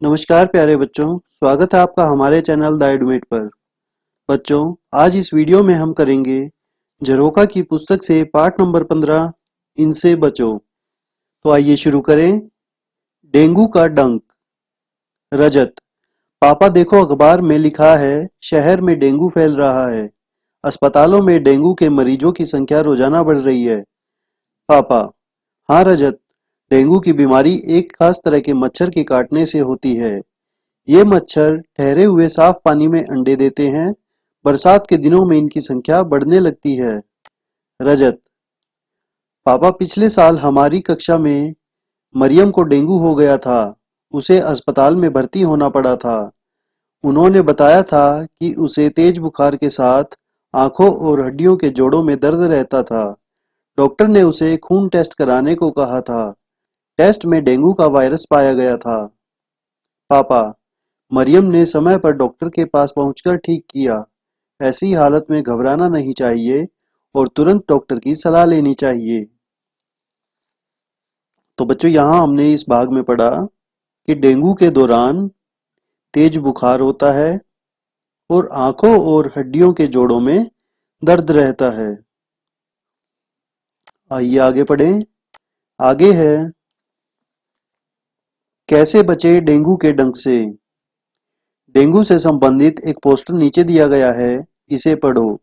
नमस्कार प्यारे बच्चों, स्वागत है आपका हमारे चैनल द एडुमेट पर। बच्चों, आज इस वीडियो में हम करेंगे झरोखा की पुस्तक से पाठ नंबर 15 इनसे बचो। तो आइए शुरू करें। डेंगू का डंक। रजत, पापा देखो अखबार में लिखा है शहर में डेंगू फैल रहा है। अस्पतालों में डेंगू के मरीजों की संख्या रोजाना बढ़ रही है। पापा, हाँ रजत, डेंगू की बीमारी एक खास तरह के मच्छर के काटने से होती है। ये मच्छर ठहरे हुए साफ पानी में अंडे देते हैं। बरसात के दिनों में इनकी संख्या बढ़ने लगती है। रजत, पापा पिछले साल हमारी कक्षा में मरियम को डेंगू हो गया था। उसे अस्पताल में भर्ती होना पड़ा था। उन्होंने बताया था कि उसे तेज बुखार के साथ आंखों और हड्डियों के जोड़ों में दर्द रहता था। डॉक्टर ने उसे खून टेस्ट कराने को कहा था। टेस्ट में डेंगू का वायरस पाया गया था। पापा, मरियम ने समय पर डॉक्टर के पास पहुंचकर ठीक किया। ऐसी हालत में घबराना नहीं चाहिए और तुरंत डॉक्टर की सलाह लेनी चाहिए। तो बच्चों, यहाँ हमने इस भाग में पढ़ा कि डेंगू के दौरान तेज बुखार होता है और आंखों और हड्डियों के जोड़ों में दर्द रहता है। आइए आगे पढ़ें। आगे है कैसे बचे डेंगू के डंक से। डेंगू से संबंधित एक पोस्टर नीचे दिया गया है, इसे पढ़ो।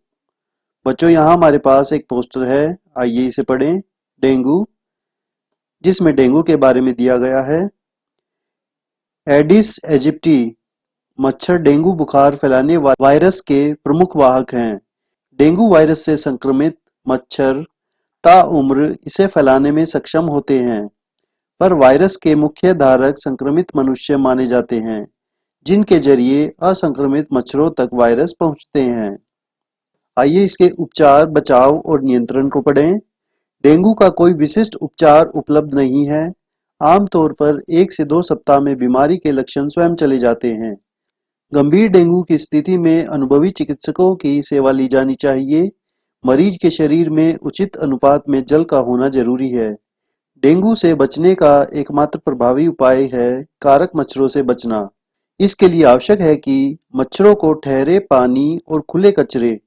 बच्चों, यहाँ हमारे पास एक पोस्टर है, आइए इसे पढ़ें। डेंगू, जिसमें डेंगू के बारे में दिया गया है। एडिस एजिप्टी मच्छर डेंगू बुखार फैलाने वाले वायरस के प्रमुख वाहक हैं। डेंगू वायरस से संक्रमित मच्छर ताउम्र इसे फैलाने में सक्षम होते हैं, पर वायरस के मुख्य धारक संक्रमित मनुष्य माने जाते हैं, जिनके जरिए असंक्रमित मच्छरों तक वायरस पहुंचते हैं। आइए इसके उपचार, बचाव और नियंत्रण को पढ़ें। डेंगू का कोई विशिष्ट उपचार उपलब्ध नहीं है। आमतौर पर 1 से 2 सप्ताह में बीमारी के लक्षण स्वयं चले जाते हैं। गंभीर डेंगू की स्थिति में अनुभवी चिकित्सकों की सेवा ली जानी चाहिए। मरीज के शरीर में उचित अनुपात में जल का होना जरूरी है। डेंगू से बचने का एकमात्र प्रभावी उपाय है कारक मच्छरों से बचना। इसके लिए आवश्यक है कि मच्छरों को ठहरे पानी और खुले कचरे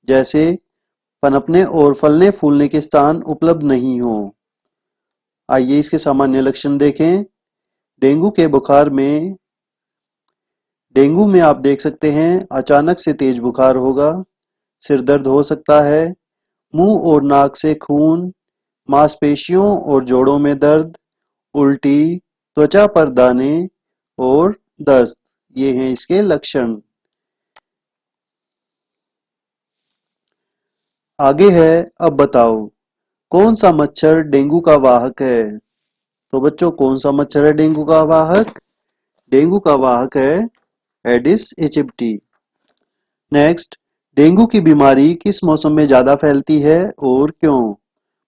जैसे पनपने और फलने फूलने के स्थान उपलब्ध नहीं हो। आइए इसके सामान्य लक्षण देखें। डेंगू में आप देख सकते हैं अचानक से तेज बुखार होगा, सिर दर्द हो सकता है, मुंह और नाक से खून, मांसपेशियों और जोड़ों में दर्द, उल्टी, त्वचा पर दाने और दस्त, ये हैं इसके लक्षण। आगे है अब बताओ कौन सा मच्छर डेंगू का वाहक है। तो बच्चों, कौन सा मच्छर है डेंगू का वाहक? डेंगू का वाहक है एडिस एजिप्टी। नेक्स्ट, डेंगू की बीमारी किस मौसम में ज्यादा फैलती है और क्यों?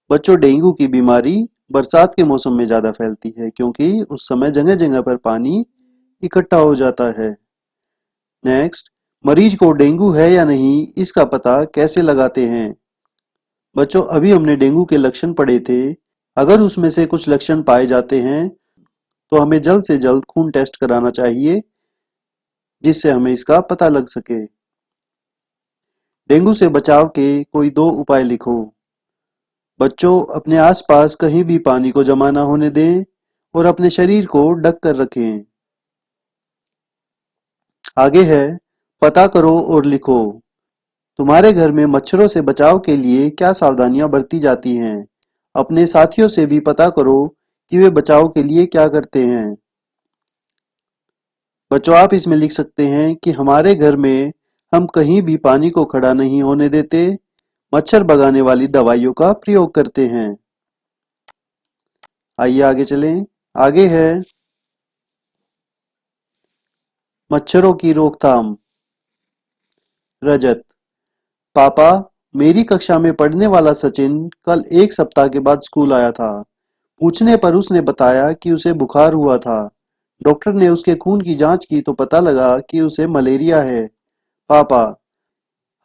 बच्चों, डेंगू की बीमारी बरसात के मौसम में ज्यादा फैलती है, क्योंकि उस समय जगह जगह पर पानी इकट्ठा हो जाता है। नेक्स्ट, मरीज को डेंगू है या नहीं इसका पता कैसे लगाते हैं? बच्चों, अभी हमने डेंगू के लक्षण पढ़े थे। अगर उसमें से कुछ लक्षण पाए जाते हैं तो हमें जल्द से जल्द खून टेस्ट कराना चाहिए, जिससे हमें इसका पता लग सके। डेंगू से बचाव के कोई 2 उपाय लिखो। बच्चों, अपने आसपास कहीं भी पानी को जमा न होने दें और अपने शरीर को ढक कर रखें। आगे है पता करो और लिखो। तुम्हारे घर में मच्छरों से बचाव के लिए क्या सावधानियां बरती जाती हैं? अपने साथियों से भी पता करो कि वे बचाव के लिए क्या करते हैं। बच्चों, आप इसमें लिख सकते हैं कि हमारे घर में हम कहीं भी पानी को खड़ा नहीं होने देते, मच्छर भगाने वाली दवाइयों का प्रयोग करते हैं। आइए आगे चलें। आगे है मच्छरों की रोकथाम। रजत, पापा, मेरी कक्षा में पढ़ने वाला सचिन कल 1 सप्ताह के बाद स्कूल आया था। पूछने पर उसने बताया कि उसे बुखार हुआ था। डॉक्टर ने उसके खून की जांच की तो पता लगा कि उसे मलेरिया है। पापा,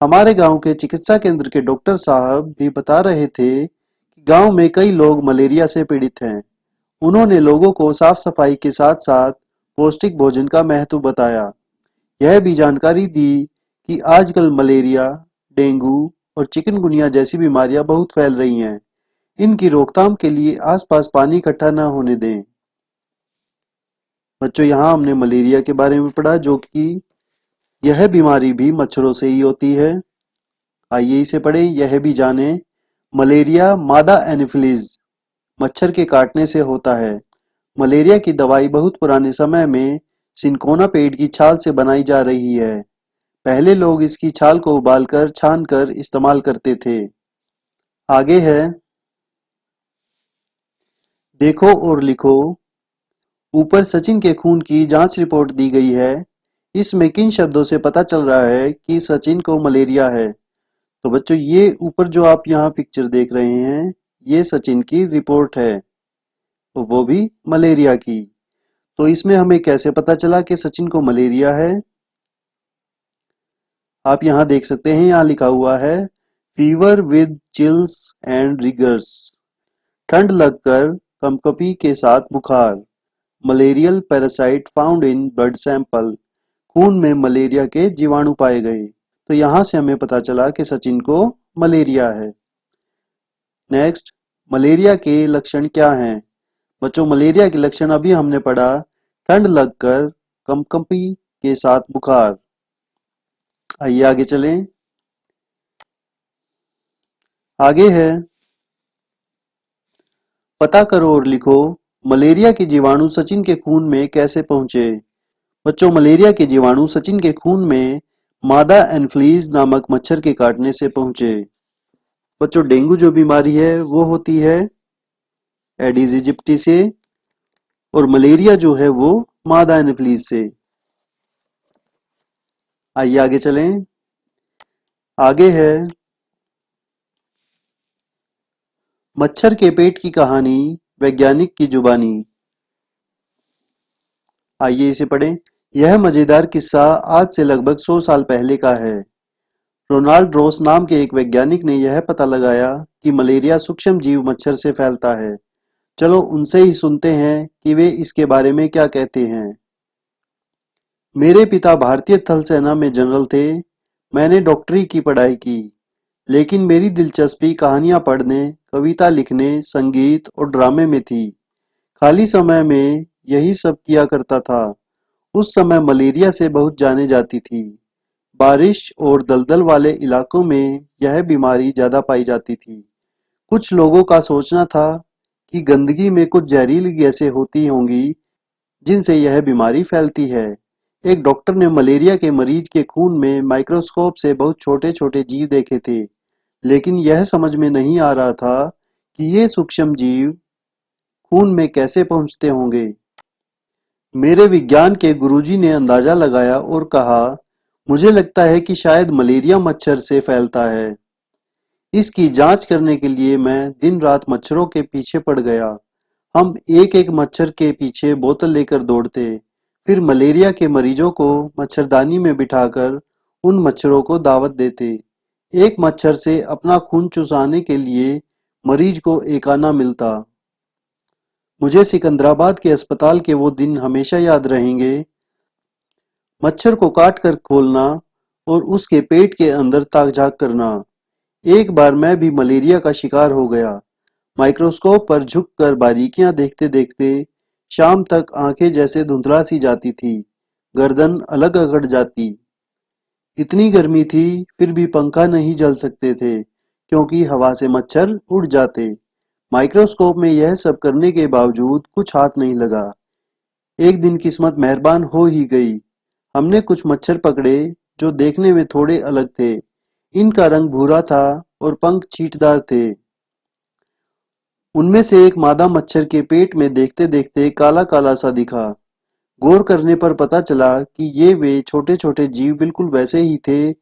हमारे गांव के चिकित्सा केंद्र के डॉक्टर साहब भी बता रहे थे कि गांव में कई लोग मलेरिया से पीड़ित हैं। उन्होंने लोगों को साफ सफाई के साथ साथ पौष्टिक भोजन का महत्व बताया। यह भी जानकारी दी कि आजकल मलेरिया, डेंगू और चिकनगुनिया जैसी बीमारियां बहुत फैल रही हैं। इनकी रोकथाम के लिए आसपास पानी इकट्ठा न होने दें। बच्चों, यहाँ हमने मलेरिया के बारे में पढ़ा, जो कि यह बीमारी भी मच्छरों से ही होती है। आइए इसे पढ़ें। यह भी जाने, मलेरिया मादा एनोफिलीज मच्छर के काटने से होता है। मलेरिया की दवाई बहुत पुराने समय में सिनकोना पेड़ की छाल से बनाई जा रही है। पहले लोग इसकी छाल को उबालकर छानकर इस्तेमाल करते थे। आगे है, देखो और लिखो। ऊपर सचिन के खून की जांच रिपोर्ट दी गई है। इसमें किन शब्दों से पता चल रहा है कि सचिन को मलेरिया है? तो बच्चों, ये ऊपर जो आप यहाँ पिक्चर देख रहे हैं, ये सचिन की रिपोर्ट है, तो वो भी मलेरिया की। तो इसमें हमें कैसे पता चला कि सचिन को मलेरिया है? आप यहाँ देख सकते हैं, यहाँ लिखा हुआ है fever with chills and riggers, ठंड लगकर कंपकपी के साथ बुखार, malarial parasite found in blood sample, खून में मलेरिया के जीवाणु पाए गए। तो यहाँ से हमें पता चला कि सचिन को मलेरिया है। नेक्स्ट, मलेरिया के लक्षण क्या हैं? बच्चों, मलेरिया के लक्षण अभी हमने पढ़ा, ठंड लगकर कंपकपी के साथ बुखार। आइए आगे चलें। आगे है, पता करो और लिखो, मलेरिया के जीवाणु सचिन के खून में कैसे पहुंचे? बच्चों, मलेरिया के जीवाणु सचिन के खून में मादा एनोफिलीज नामक मच्छर के काटने से पहुंचे। बच्चों, डेंगू जो बीमारी है वो होती है एडिस इजिप्टी से, और मलेरिया जो है वो मादा एनोफिलीज से। आइए आगे चलें। आगे है, मच्छर के पेट की कहानी वैज्ञानिक की जुबानी। आइए इसे पढ़ें। यह मजेदार किस्सा आज से लगभग 100 साल पहले का है। रोनाल्ड रोस नाम के एक वैज्ञानिक ने यह पता लगाया कि मलेरिया सूक्ष्म जीव मच्छर से फैलता है। चलो उनसे ही सुनते हैं कि वे इसके बारे में क्या कहते हैं। मेरे पिता भारतीय थल सेना में जनरल थे। मैंने डॉक्टरी की पढ़ाई की, लेकिन मेरी दिलचस्पी कहानियां पढ़ने, कविता लिखने, संगीत और ड्रामे में थी। खाली समय में यही सब किया करता था। उस समय मलेरिया से बहुत जाने जाती थी। बारिश और दलदल वाले इलाकों में यह बीमारी ज्यादा पाई जाती थी। कुछ लोगों का सोचना था कि गंदगी में कुछ जहरीली गैसें होती होंगी जिनसे यह बीमारी फैलती है। एक डॉक्टर ने मलेरिया के मरीज के खून में माइक्रोस्कोप से बहुत छोटे छोटे जीव देखे थे, लेकिन यह समझ में नहीं आ रहा था कि ये सूक्ष्म जीव खून में कैसे पहुंचते होंगे। मेरे विज्ञान के गुरुजी ने अंदाजा लगाया और कहा, मुझे लगता है कि शायद मलेरिया मच्छर से फैलता है। इसकी जांच करने के लिए मैं दिन रात मच्छरों के पीछे पड़ गया। हम एक एक मच्छर के पीछे बोतल लेकर दौड़ते, फिर मलेरिया के मरीजों को मच्छरदानी में बिठाकर उन मच्छरों को दावत देते। एक मच्छर से अपना खून चुसाने के लिए मरीज को एक आना मिलता। मुझे सिकंदराबाद के अस्पताल के वो दिन हमेशा याद रहेंगे। मच्छर को काट कर खोलना और उसके पेट के अंदर ताक झांक करना। एक बार मैं भी मलेरिया का शिकार हो गया। माइक्रोस्कोप पर झुककर बारीकियां देखते देखते शाम तक आंखें जैसे धुंधला सी जाती थी, गर्दन अलग अकड़ जाती। इतनी गर्मी थी, फिर भी पंखा नहीं जल सकते थे क्योंकि हवा से मच्छर उड़ जाते। माइक्रोस्कोप में यह सब करने के बावजूद कुछ हाथ नहीं लगा। एक दिन किस्मत मेहरबान हो ही गई। हमने कुछ मच्छर पकड़े जो देखने में थोड़े अलग थे। इनका रंग भूरा था और पंख छींटदार थे। उनमें से एक मादा मच्छर के पेट में देखते देखते काला काला सा दिखा। गौर करने पर पता चला कि ये वे छोटे छोटे जीव बिल्कुल वैसे ही थे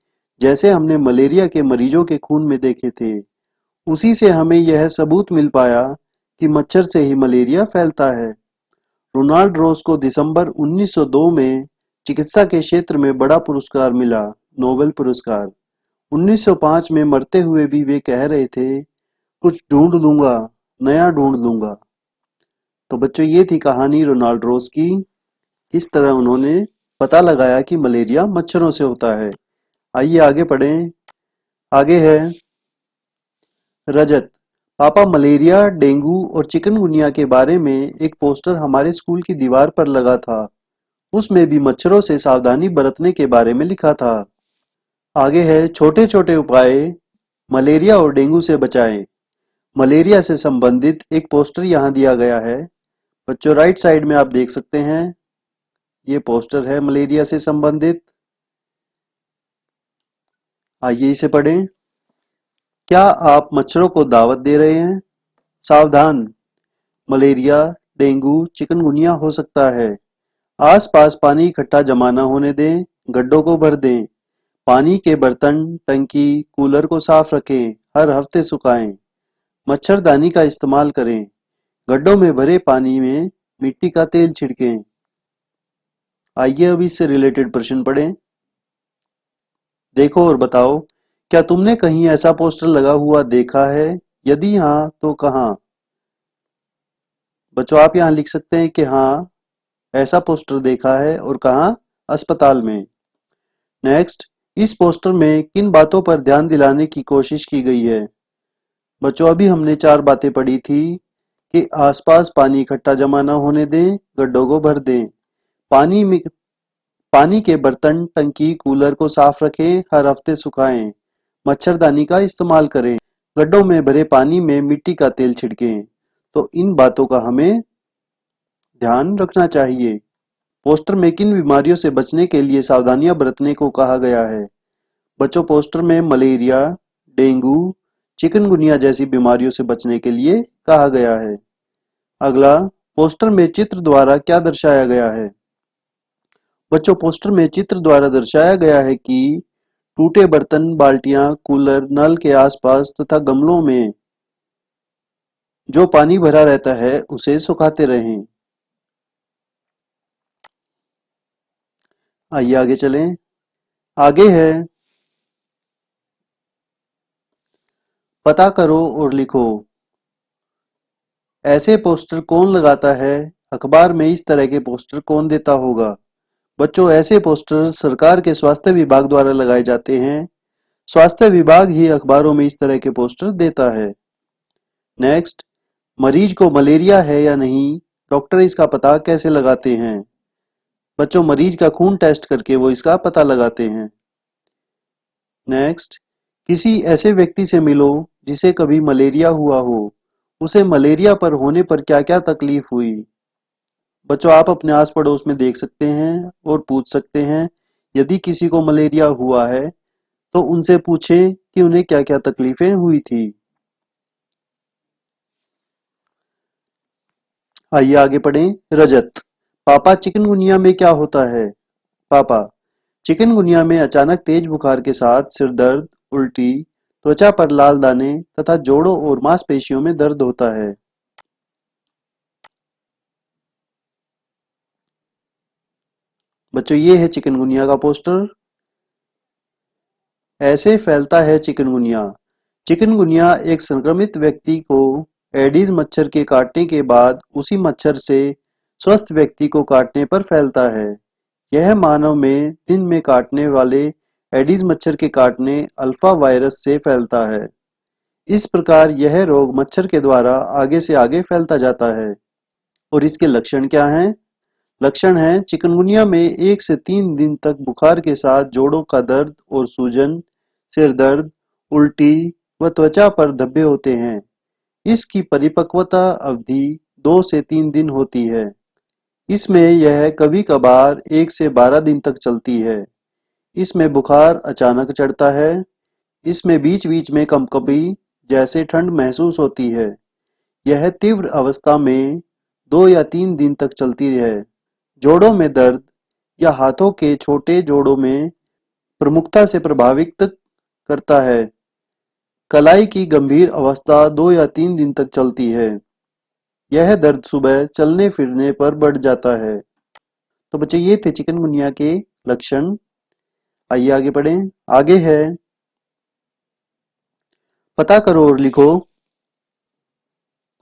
जैसे हमने मलेरिया के मरीजों के खून में देखे थे। उसी से हमें यह सबूत मिल पाया कि मच्छर से ही मलेरिया फैलता है। रोनाल्ड रोस को दिसंबर 1902 में चिकित्सा के क्षेत्र में बड़ा पुरस्कार मिला, नोबेल पुरस्कार। 1905 में मरते हुए भी वे कह रहे थे, कुछ ढूंढ लूंगा, नया ढूंढ लूंगा। तो बच्चों, ये थी कहानी रोनाल्ड रोस की। इस तरह उन्होंने पता लगाया कि मलेरिया मच्छरों से होता है। आइए आगे पढ़ें। आगे है रजत। पापा, मलेरिया, डेंगू और चिकनगुनिया के बारे में एक पोस्टर हमारे स्कूल की दीवार पर लगा था। उसमें भी मच्छरों से सावधानी बरतने के बारे में लिखा था। आगे है छोटे छोटे उपाय मलेरिया और डेंगू से बचाएं। मलेरिया से संबंधित एक पोस्टर यहाँ दिया गया है। बच्चों, राइट साइड में आप देख सकते हैं, ये पोस्टर है मलेरिया से संबंधित। आइए इसे पढ़ें। क्या आप मच्छरों को दावत दे रहे हैं? सावधान, मलेरिया, डेंगू, चिकनगुनिया हो सकता है। आसपास पानी इकट्ठा जमा न होने दें, गड्ढों को भर दें। पानी के बर्तन, टंकी, कूलर को साफ रखें, हर हफ्ते सुखाएं। मच्छरदानी का इस्तेमाल करें। गड्ढों में भरे पानी में मिट्टी का तेल छिड़कें। आइए अब इससे रिलेटेड प्रश्न पढ़ें। देखो और बताओ, क्या तुमने कहीं ऐसा पोस्टर लगा हुआ देखा है? यदि हाँ, तो कहाँ? बच्चों, आप यहाँ लिख सकते हैं कि हाँ, ऐसा पोस्टर देखा है, और कहाँ? अस्पताल में। नेक्स्ट, इस पोस्टर में किन बातों पर ध्यान दिलाने की कोशिश की गई है? बच्चों, अभी हमने 4 बातें पढ़ी थी कि आसपास पानी इकट्ठा जमा न होने दें, गड्ढों को भर दें, पानी में पानी के बर्तन, टंकी, कूलर को साफ रखें, हर हफ्ते सुखाएं, मच्छरदानी का इस्तेमाल करें, गड्ढों में भरे पानी में मिट्टी का तेल छिड़कें। तो इन बातों का हमें ध्यान रखना चाहिए। पोस्टर में किन बीमारियों से बचने के लिए सावधानियां बरतने को कहा गया है? बच्चों, पोस्टर में मलेरिया, डेंगू, चिकनगुनिया जैसी बीमारियों से बचने के लिए कहा गया है। अगला, पोस्टर में चित्र द्वारा क्या दर्शाया गया है? बच्चों, पोस्टर में चित्र द्वारा दर्शाया गया है कि टूटे बर्तन, बाल्टियां, कूलर, नल के आसपास तथा गमलों में जो पानी भरा रहता है उसे सुखाते रहें। आइए आगे चलें। आगे है पता करो और लिखो। ऐसे पोस्टर कौन लगाता है? अखबार में इस तरह के पोस्टर कौन देता होगा? बच्चों, ऐसे पोस्टर सरकार के स्वास्थ्य विभाग द्वारा लगाए जाते हैं। स्वास्थ्य विभाग ही अखबारों में इस तरह के पोस्टर देता है। नेक्स्ट, मरीज को मलेरिया है या नहीं, डॉक्टर इसका पता कैसे लगाते हैं? बच्चों, मरीज का खून टेस्ट करके वो इसका पता लगाते हैं। नेक्स्ट, किसी ऐसे व्यक्ति से मिलो जिसे कभी मलेरिया हुआ हो, उसे मलेरिया पर होने पर क्या क्या तकलीफ हुई? बच्चों, आप अपने आस पड़ोस में देख सकते हैं और पूछ सकते हैं। यदि किसी को मलेरिया हुआ है तो उनसे पूछें कि उन्हें क्या क्या तकलीफें हुई थी। आइए आगे पढ़ें। रजत। पापा, चिकनगुनिया में क्या होता है? पापा, चिकनगुनिया में अचानक तेज बुखार के साथ सिर दर्द, उल्टी, त्वचा पर लाल दाने तथा जोड़ों और मांसपेशियों में दर्द होता है। बच्चों, ये है चिकनगुनिया का पोस्टर। ऐसे फैलता है चिकनगुनिया। चिकनगुनिया एक संक्रमित व्यक्ति को एडीज मच्छर के काटने के बाद उसी मच्छर से स्वस्थ व्यक्ति को काटने पर फैलता है। यह मानव में दिन में काटने वाले एडीज मच्छर के काटने अल्फा वायरस से फैलता है। इस प्रकार यह रोग मच्छर के द्वारा आगे से आगे फैलता जाता है। और इसके लक्षण क्या हैं? लक्षण हैं, चिकनगुनिया में 1 से 3 दिन तक बुखार के साथ जोड़ों का दर्द और सूजन, सिर दर्द, उल्टी व त्वचा पर धब्बे होते हैं। इसकी परिपक्वता अवधि 2 से 3 दिन होती है। इसमें यह कभी-कभार 1 से 12 दिन तक चलती है। इसमें बुखार अचानक चढ़ता है। इसमें बीच-बीच में कंपकपी जैसे ठंड महसूस होती है। यह तीव्र अवस्था में 2 या 3 दिन तक चलती है। जोड़ों में दर्द या हाथों के छोटे जोड़ों में प्रमुखता से प्रभावित करता है। कलाई की गंभीर अवस्था 2 या 3 दिन तक चलती है। यह दर्द सुबह चलने फिरने पर बढ़ जाता है। तो बच्चे, ये थे चिकनगुनिया के लक्षण। आइए आगे पढ़ें। आगे है पता करो और लिखो।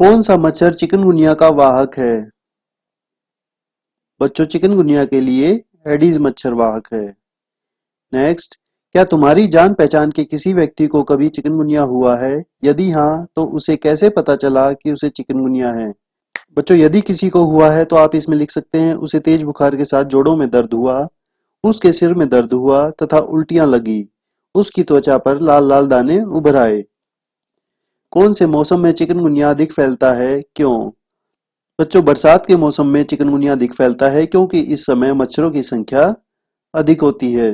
कौन सा मच्छर चिकनगुनिया का वाहक है? बच्चों, चिकनगुनिया के लिए एडीज मच्छर वाहक है। नेक्स्ट, क्या तुम्हारी जान पहचान के किसी व्यक्ति को कभी चिकनगुनिया हुआ है? यदि हाँ, तो उसे कैसे पता चला कि उसे चिकनगुनिया है? बच्चों, यदि किसी को हुआ है तो आप इसमें लिख सकते हैं, उसे तेज बुखार के साथ जोड़ों में दर्द हुआ, उसके सिर में दर्द हुआ तथा उल्टियां लगी, उसकी त्वचा पर लाल लाल दाने उभर आए। कौन से मौसम में चिकनगुनिया अधिक फैलता है, क्यों? बच्चों, बरसात के मौसम में चिकनगुनिया अधिक फैलता है क्योंकि इस समय मच्छरों की संख्या अधिक होती है।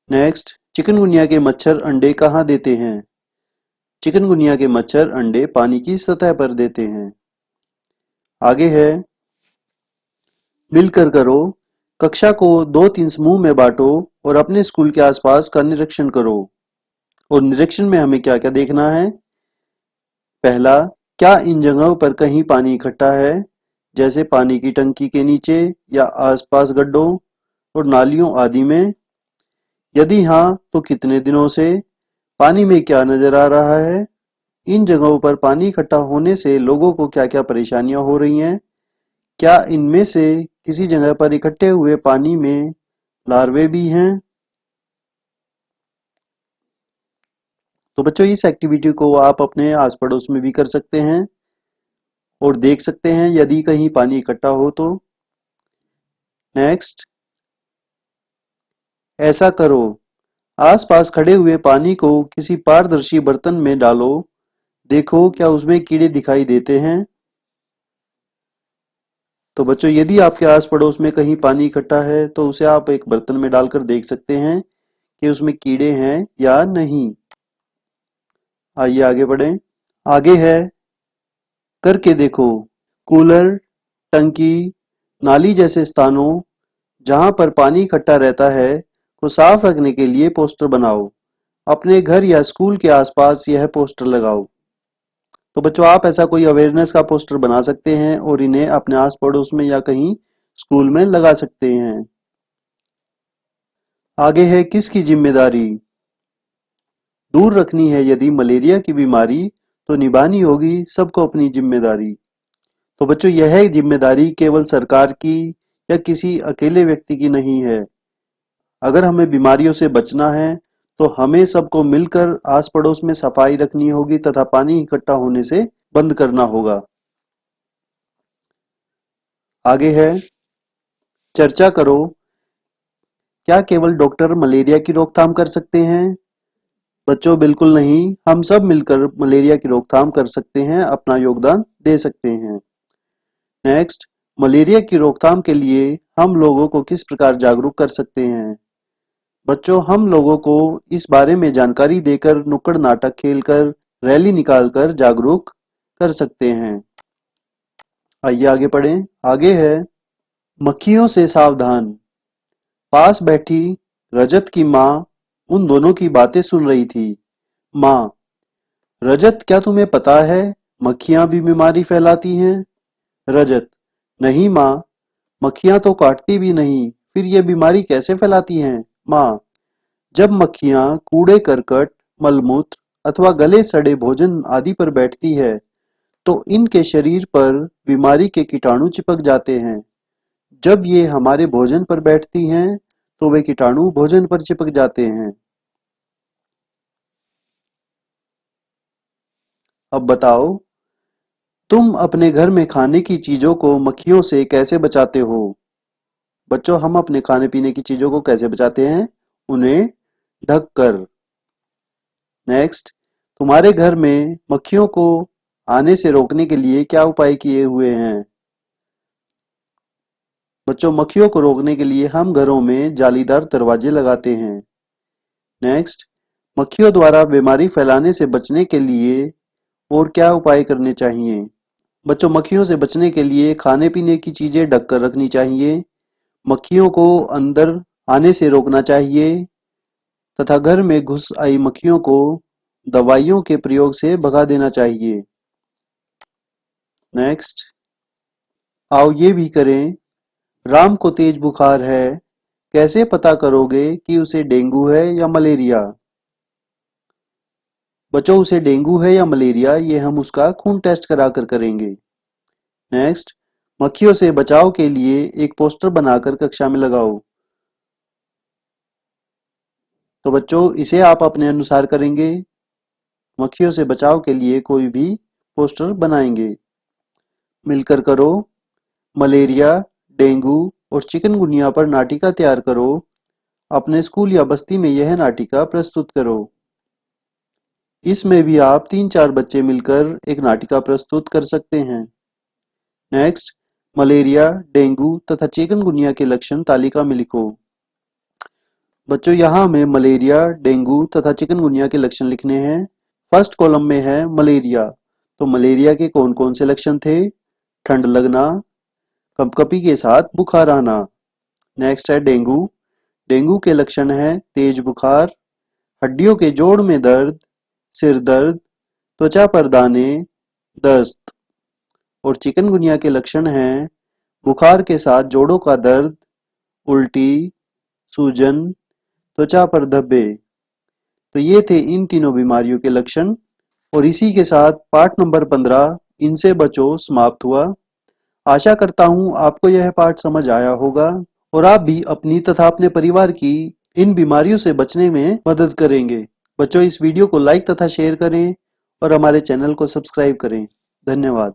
नेक्स्ट, चिकनगुनिया के मच्छर अंडे कहाँ देते हैं? चिकनगुनिया के मच्छर अंडे पानी की सतह पर देते हैं। आगे है, मिलकर करो। कक्षा को 2-3 समूह में बांटो और अपने स्कूल के आसपास का निरीक्षण करो। और निरीक्षण में हमें क्या क्या देखना है? पहला, क्या इन जगहों पर कहीं पानी इकट्ठा है, जैसे पानी की टंकी के नीचे या आसपास गड्ढों और नालियों आदि में? यदि हाँ, तो कितने दिनों से? पानी में क्या नजर आ रहा है? इन जगहों पर पानी इकट्ठा होने से लोगों को क्या क्या परेशानियां हो रही हैं? क्या इनमें से किसी जगह पर इकट्ठे हुए पानी में लार्वे भी हैं? तो बच्चों, इस एक्टिविटी को आप अपने आस पड़ोस में भी कर सकते हैं और देख सकते हैं यदि कहीं पानी इकट्ठा हो तो। नेक्स्ट, ऐसा करो। आसपास खड़े हुए पानी को किसी पारदर्शी बर्तन में डालो। देखो क्या उसमें कीड़े दिखाई देते हैं? तो बच्चों, यदि आपके आस पड़ोस में कहीं पानी इकट्ठा है तो उसे आप एक बर्तन में डालकर देख सकते हैं कि उसमें कीड़े हैं या नहीं। आइए आगे बढ़ें। आगे है, करके देखो। कूलर, टंकी, नाली जैसे स्थानों जहां पर पानी इकट्ठा रहता है को साफ रखने के लिए पोस्टर बनाओ। अपने घर या स्कूल के आसपास यह पोस्टर लगाओ। तो बच्चों, आप ऐसा कोई अवेयरनेस का पोस्टर बना सकते हैं और इन्हें अपने आस पड़ोस में या कहीं स्कूल में लगा सकते हैं। आगे है, किसकी जिम्मेदारी? दूर रखनी है यदि मलेरिया की बीमारी तो निभानी होगी सबको अपनी जिम्मेदारी। तो बच्चों, यह जिम्मेदारी केवल सरकार की या किसी अकेले व्यक्ति की नहीं है। अगर हमें बीमारियों से बचना है तो हमें सबको मिलकर आस पड़ोस में सफाई रखनी होगी तथा पानी इकट्ठा होने से बंद करना होगा। आगे है, चर्चा करो। क्या केवल डॉक्टर मलेरिया की रोकथाम कर सकते हैं? बच्चों, बिल्कुल नहीं। हम सब मिलकर मलेरिया की रोकथाम कर सकते हैं, अपना योगदान दे सकते हैं। नेक्स्ट, मलेरिया की रोकथाम के लिए हम लोगों को किस प्रकार जागरूक कर सकते हैं? बच्चों, हम लोगों को इस बारे में जानकारी देकर, नुक्कड़ नाटक खेलकर, रैली निकालकर जागरूक कर सकते हैं। आइए आगे पढ़ें। आगे है, मक्खियों से सावधान। पास बैठी रजत की माँ उन दोनों की बातें सुन रही थी। माँ, रजत, क्या तुम्हें पता है मक्खियां भी बीमारी फैलाती हैं? रजत, नहीं माँ, मक्खियां तो काटती भी नहीं, फिर ये बीमारी कैसे फैलाती हैं? माँ, जब मक्खियां कूड़े करकट, मलमूत्र अथवा गले सड़े भोजन आदि पर बैठती है तो इनके शरीर पर बीमारी के कीटाणु चिपक जाते हैं। जब ये हमारे भोजन पर बैठती हैं तो वे कीटाणु भोजन पर चिपक जाते हैं। अब बताओ, तुम अपने घर में खाने की चीजों को मक्खियों से कैसे बचाते हो? बच्चों, हम अपने खाने पीने की चीजों को कैसे बचाते हैं? उन्हें ढक कर। नेक्स्ट, तुम्हारे घर में मक्खियों को आने से रोकने के लिए क्या उपाय किए हुए हैं? बच्चों, मक्खियों को रोकने के लिए हम घरों में जालीदार दरवाजे लगाते हैं। नेक्स्ट, मक्खियों द्वारा बीमारी फैलाने से बचने के लिए और क्या उपाय करने चाहिए? बच्चों, मक्खियों से बचने के लिए खाने पीने की चीजें ढककर रखनी चाहिए, मक्खियों को अंदर आने से रोकना चाहिए तथा घर में घुस आई मक्खियों को दवाइयों के प्रयोग से भगा देना चाहिए। नेक्स्ट, आओ ये भी करें। राम को तेज बुखार है, कैसे पता करोगे कि उसे डेंगू है या मलेरिया? बच्चों, उसे डेंगू है या मलेरिया ये हम उसका खून टेस्ट करा कर करेंगे। नेक्स्ट, मक्खियों से बचाव के लिए एक पोस्टर बनाकर कक्षा में लगाओ। तो बच्चों इसे आप अपने अनुसार करेंगे। मक्खियों से बचाव के लिए कोई भी पोस्टर बनाएंगे। मिलकर करो। मलेरिया, डेंगू और चिकनगुनिया पर नाटिका तैयार करो। अपने स्कूल या बस्ती में यह नाटिका प्रस्तुत करो। इसमें भी आप 3-4 बच्चे मिलकर एक नाटिका प्रस्तुत कर सकते हैं। नेक्स्ट, मलेरिया, डेंगू तथा चिकनगुनिया के लक्षण तालिका में लिखो। बच्चों यहाँ हमें मलेरिया, डेंगू तथा चिकनगुनिया के लक्षण लिखने हैं। फर्स्ट कॉलम में है मलेरिया। तो मलेरिया के कौन कौन से लक्षण थे? ठंड लगना, कंपकपी के साथ बुखार आना। नेक्स्ट है डेंगू। डेंगू के लक्षण हैं तेज बुखार, हड्डियों के जोड़ में दर्द, सिर दर्द, त्वचा पर दाने, दस्त। और चिकनगुनिया के लक्षण हैं बुखार के साथ जोड़ों का दर्द, उल्टी, सूजन, त्वचा पर धब्बे। तो ये थे इन तीनों बीमारियों के लक्षण। और इसी के साथ पाठ नंबर 15 इनसे बचो समाप्त हुआ। आशा करता हूँ आपको यह पाठ समझ आया होगा और आप भी अपनी तथा अपने परिवार की इन बीमारियों से बचने में मदद करेंगे। बच्चों इस वीडियो को लाइक तथा शेयर करें और हमारे चैनल को सब्सक्राइब करें। धन्यवाद।